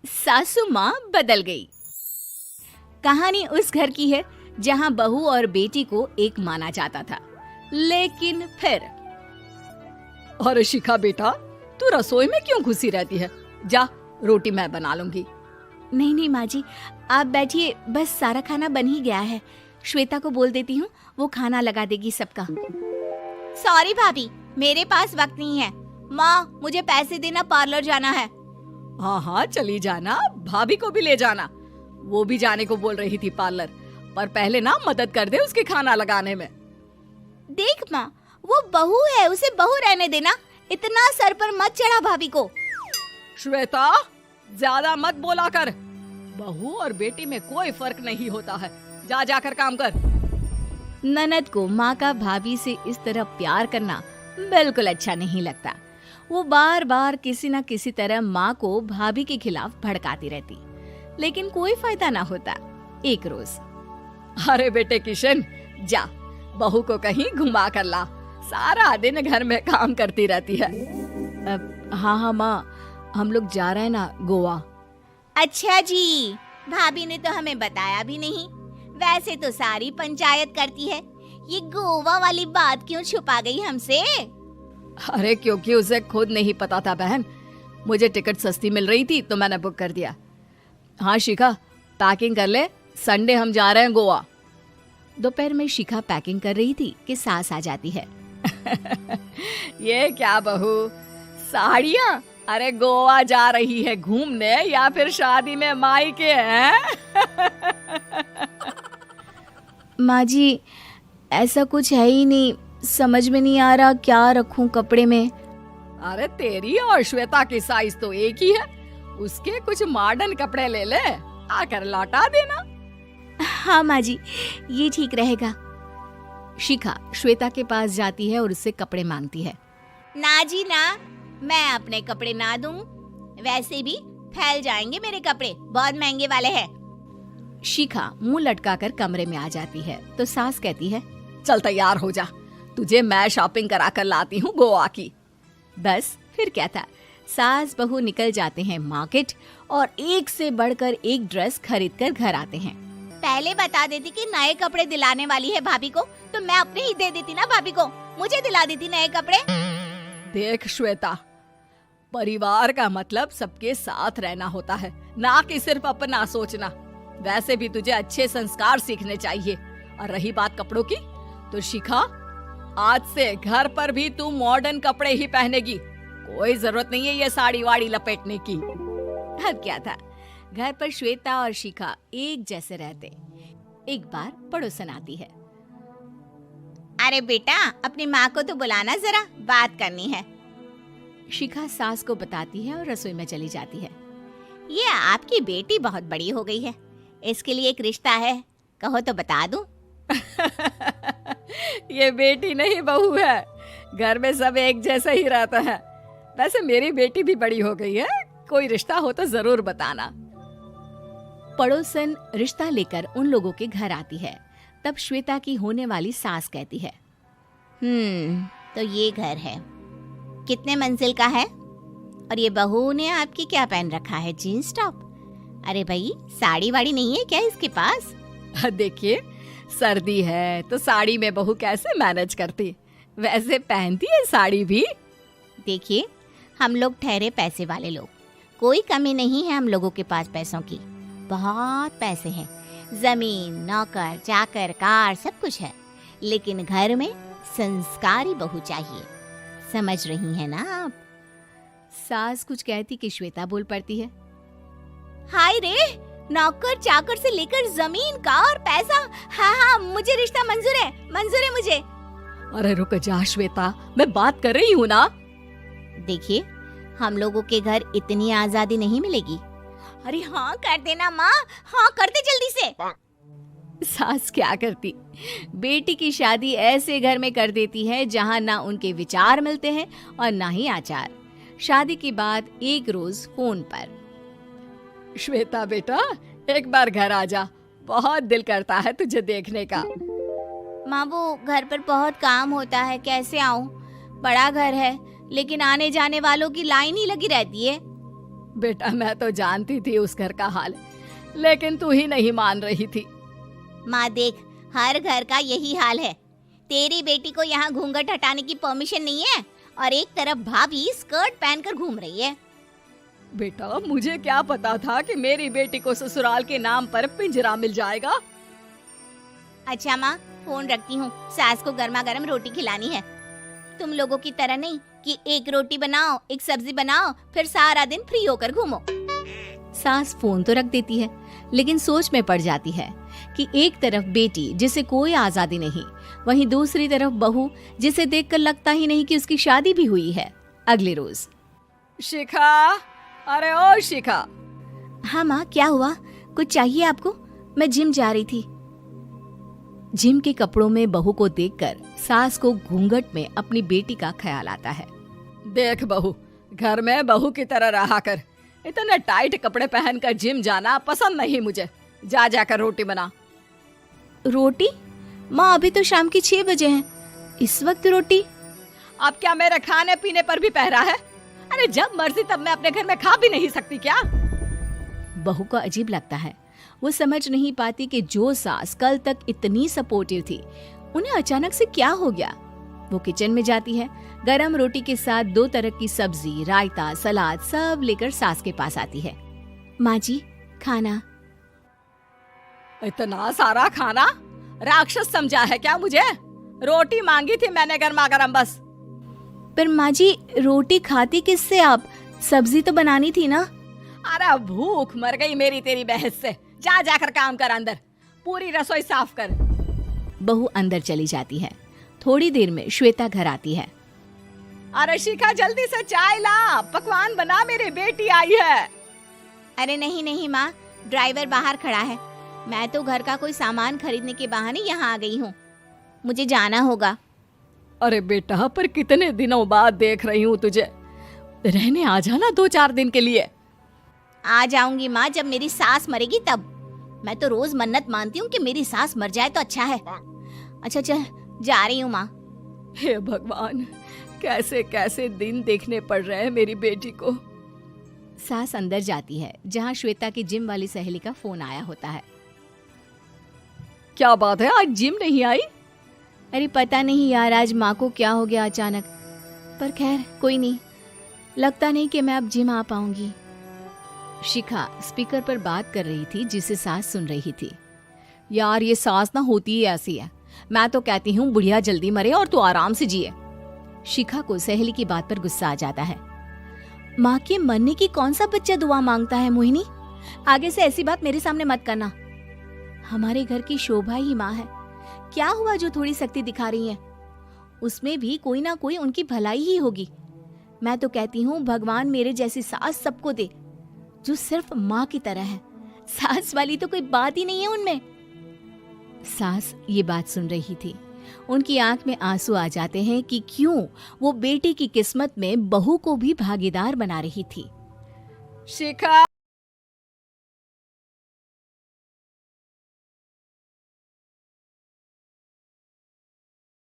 सासू माँ बदल गई। कहानी उस घर की है जहाँ बहू और बेटी को एक माना जाता था, लेकिन फिर अरे शिखा बेटा, तू रसोई में क्यों घुसी रहती है? जा, रोटी मैं बना लूंगी। नहीं नहीं माँ जी, आप बैठिए, बस सारा खाना बन ही गया है। श्वेता को बोल देती हूँ, वो खाना लगा देगी सबका। सॉरी भाभी, मेरे पास वक्त नहीं है। माँ, मुझे पैसे देना, पार्लर जाना है। हाँ हाँ चली जाना, भाभी को भी ले जाना। वो भी जाने को बोल रही थी पार्लर, पर पहले ना मदद कर दे उसके खाना लगाने में। देख माँ, वो बहू है, उसे बहू रहने देना, इतना सर पर मत चढ़ा भाभी को। श्वेता, ज्यादा मत बोला कर। बहू और बेटी में कोई फर्क नहीं होता है। जा जाकर काम कर। ननद को माँ का भाभी से इस तरह प्यार करना बिल्कुल अच्छा नहीं लगता। वो बार बार किसी न किसी तरह माँ को भाभी के खिलाफ भड़काती रहती, लेकिन कोई फायदा ना होता। एक रोज, अरे बेटे किशन, जा बहू को कहीं घुमा कर ला, सारा दिन घर में काम करती रहती है। हाँ हाँ माँ, हम लोग जा रहे हैं ना गोवा। अच्छा जी, भाभी ने तो हमें बताया भी नहीं। वैसे तो सारी पंचायत करती है, ये गोवा वाली बात क्यों छुपा गई हमसे? अरे क्योंकि उसे खुद नहीं पता था बहन। मुझे टिकट सस्ती मिल रही थी तो मैंने बुक कर दिया। हाँ शिखा, पैकिंग कर ले, संडे हम जा रहे हैं गोवा। दोपहर में शिखा पैकिंग कर रही थी कि सास आ जाती है। ये क्या बहू, साड़ियाँ? अरे गोवा जा रही है घूमने या फिर शादी में मायके हैं? माँ जी, ऐसा कुछ है ही नहीं, समझ में नहीं आ रहा क्या रखूं कपड़े में। अरे तेरी और श्वेता की साइज तो एक ही है, उसके कुछ मॉडर्न कपड़े ले ले, आकर लौटा देना। हाँ माँ जी, ये ठीक रहेगा। शिखा श्वेता के पास जाती है और उससे कपड़े मांगती है। ना जी ना, मैं अपने कपड़े ना दूं, वैसे भी फैल जाएंगे मेरे कपड़े, बहुत महंगे वाले हैं। शिखा मुंह लटकाकर कमरे में आ जाती है तो सास कहती है, चल तैयार हो जा, तुझे मैं शॉपिंग करा कर लाती हूँ गोवा की। बस फिर क्या था, सास बहू निकल जाते हैं मार्केट और एक से बढ़कर एक ड्रेस खरीद कर घर आते हैं। पहले बता देती कि नए कपड़े दिलाने वाली है भाभी को, तो मैं अपने ही दे देती ना भाभी को, मुझे दिला देती नए कपड़े। देख श्वेता, परिवार का मतलब सबके साथ रहना होता है, ना कि सिर्फ अपना सोचना। वैसे भी तुझे अच्छे संस्कार सीखने चाहिए। और रही बात कपड़ों की, तो शिखा, आज से घर पर भी तू मॉडर्न कपड़े ही पहनेगी। कोई जरूरत नहीं है ये साड़ी वाड़ी लपेटने की। अब क्या था, घर पर श्वेता और शिखा एक जैसे रहते। एक बार पड़ोसन आती है। अरे बेटा, अपनी माँ को तो बुलाना जरा, बात करनी है। शिखा सास को बताती है और रसोई में चली जाती है। ये आपकी बेटी बहुत बड़ी हो गई है, इसके लिए एक रिश्ता है, कहो तो बता दूं। ये बेटी नहीं बहू है, घर में सब एक जैसा ही रहता है। वैसे मेरी बेटी भी बड़ी हो गई है, कोई रिश्ता हो तो जरूर बताना। पड़ोसन रिश्ता लेकर उन लोगों के घर आती है। तब श्वेता की होने वाली सास कहती है, तो ये घर है, कितने मंजिल का है? और ये बहू ने आपकी क्या पहन रखा है, जीन्स टॉप? अरे भाई, साड़ी वाड़ी नहीं है क्या इसके पास? देखिए, सर्दी है तो साड़ी में बहू कैसे मैनेज करती, वैसे पहनती है साड़ी भी। देखिए, हम लोग ठहरे पैसे वाले लोग, कोई कमी नहीं है हम लोगों के पास पैसों की, बहुत पैसे हैं, जमीन, नौकर चाकर, कार, सब कुछ है, लेकिन घर में संस्कारी बहू चाहिए। समझ रही हैं ना आप? सास कुछ कहती कि श्वेता बोल पड़ती है, हाय रे, नौकर चाकर से लेकर जमीन, कार, पैसा, हाँ हाँ मुझे रिश्ता मंजूर है, मंजूर है मुझे। अरे रुक जा श्वेता, मैं बात कर रही हूँ ना। देखिए, हम लोगों के घर इतनी आजादी नहीं मिलेगी। अरे हाँ कर देना माँ, हाँ कर दे जल्दी से। सास क्या करती, बेटी की शादी ऐसे घर में कर देती है जहाँ ना उनके विचार मिलते हैं और ना ही आचार। शादी के बाद एक रोज फोन पर, श्वेता बेटा, एक बार घर आ जा, बहुत दिल करता है तुझे देखने का। माँ, वो घर पर बहुत काम होता है, कैसे आऊँ? बड़ा घर है, लेकिन आने जाने वालों की लाइन ही लगी रहती है। बेटा मैं तो जानती थी उस घर का हाल, लेकिन तू ही नहीं मान रही थी। माँ देख, हर घर का यही हाल है। तेरी बेटी को यहाँ घूंघट हटाने की परमिशन नहीं है और एक तरफ भाभी स्कर्ट पहनकर घूम रही है। बेटा मुझे क्या पता था कि मेरी बेटी को ससुराल के नाम पर पिंजरा मिल जाएगा। अच्छा माँ, फोन रखती हूँ, सास को गर्मा गर्म रोटी खिलानी है। तुम लोगों की तरह नहीं कि एक रोटी बनाओ, एक सब्जी बनाओ, फिर सारा दिन फ्री होकर घूमो। सास फोन तो रख देती है, लेकिन सोच में पड़ जाती है कि एक तरफ बेटी जिसे कोई आजादी नहीं, वहीं दूसरी तरफ बहू जिसे देखकर लगता ही नहीं कि उसकी शादी भी हुई है। अगले रोज। शिखा, अरे ओ शिखा। हाँ माँ, क्या हुआ? कुछ चाहिए आपको? मैं जिम जा रही थी। जिम के कपड़ों में बहू को देखकर सास को घूंघट में अपनी बेटी का ख्याल आता है। देख बहू, घर में बहू की तरह रहा कर। इतने टाइट कपड़े पहनकर जिम जाना पसंद नहीं मुझे। जा जाकर रोटी बना। रोटी? माँ अभी तो शाम की 6 बजे हैं, इस वक्त रोटी? अब क्या मेरे खाने पीने पर भी पहरा है? अरे जब मर्जी तब मैं अपने घर में खा भी नहीं सकती क्या? बहू को अजीब लगता है। वो समझ नहीं पाती कि जो सास कल तक इतनी सपोर्टिव थी, उन्हें अचानक से क्या हो गया। वो किचन में जाती है, गरम रोटी के साथ 2 तरह की सब्जी, रायता, सलाद सब लेकर सास के पास आती है। माँ जी, खाना। इतना सारा खाना? राक्षस समझा है क्या मुझे? रोटी मांगी थी मैंने गर्मा गर्म बस। पर माँ जी, रोटी खाती किससे आप? सब्जी तो बनानी थी ना। अरे भूख मर गई मेरी तेरी बहस से। जा जाकर काम कर, अंदर पूरी रसोई साफ कर। बहू अंदर चली जाती है। थोड़ी देर में श्वेता घर आती है। अरे शिखा जल्दी से चाय ला, पकवान बना, मेरी बेटी आई है। अरे नहीं नहीं माँ, ड्राइवर बाहर खड़ा है। मैं तो घर का कोई सामान खरीदने के बहाने यहाँ आ गई हूँ, मुझे जाना होगा। अरे बेटा, पर कितने दिनों बाद देख रही हूँ तुझे, रहने आ जाना 2-4 दिन के लिए। आ जाऊंगी माँ, जब मेरी सास मरेगी तब। मैं तो रोज मन्नत मानती हूँ कि मेरी सास मर जाए तो अच्छा है। अच्छा चल, जा रही हूँ माँ। हे भगवान, कैसे कैसे दिन देखने पड़ रहे हैं मेरी बेटी को। सास अंदर जाती है, जहाँ श्वेता की जिम वाली सहेली का फोन आया होता है। क्या बात है, आज जिम नहीं आई? अरे पता नहीं यार, आज माँ को क्या हो गया अचानक। पर खैर कोई नहीं, लगता नहीं कि मैं अब जिम आ पाऊंगी। शिखा स्पीकर पर बात कर रही थी, जिसे सास सुन रही थी। यार ये सास ना होती ही ऐसी है। मैं तो कहती हूँ बुढ़िया जल्दी मरे और तू आराम से जिए। शिखा को सहेली की बात पर गुस्सा आ जाता है। माँ के मरने की कौन सा बच्चा दुआ मांगता है मोहिनी? आगे से ऐसी बात मेरे सामने मत करना। हमारे घर की शोभा ही माँ है। क्या हुआ जो थोड़ी सख्ती दिखा रही है? उसमें भी कोई ना कोई उनकी भलाई ही होगी। मैं तो कहती हूँ भगवान मेरे जैसी सास सबको दे, जो सिर्फ माँ की तरह है। सास वाली तो कोई बात ही नहीं है उनमें। सास ये बात सुन रही थी। उनकी आंख में आंसू आ जाते हैं कि क्यों वो बेटी की किस्मत में बहू को भी भागीदार बना रही थी। शिखा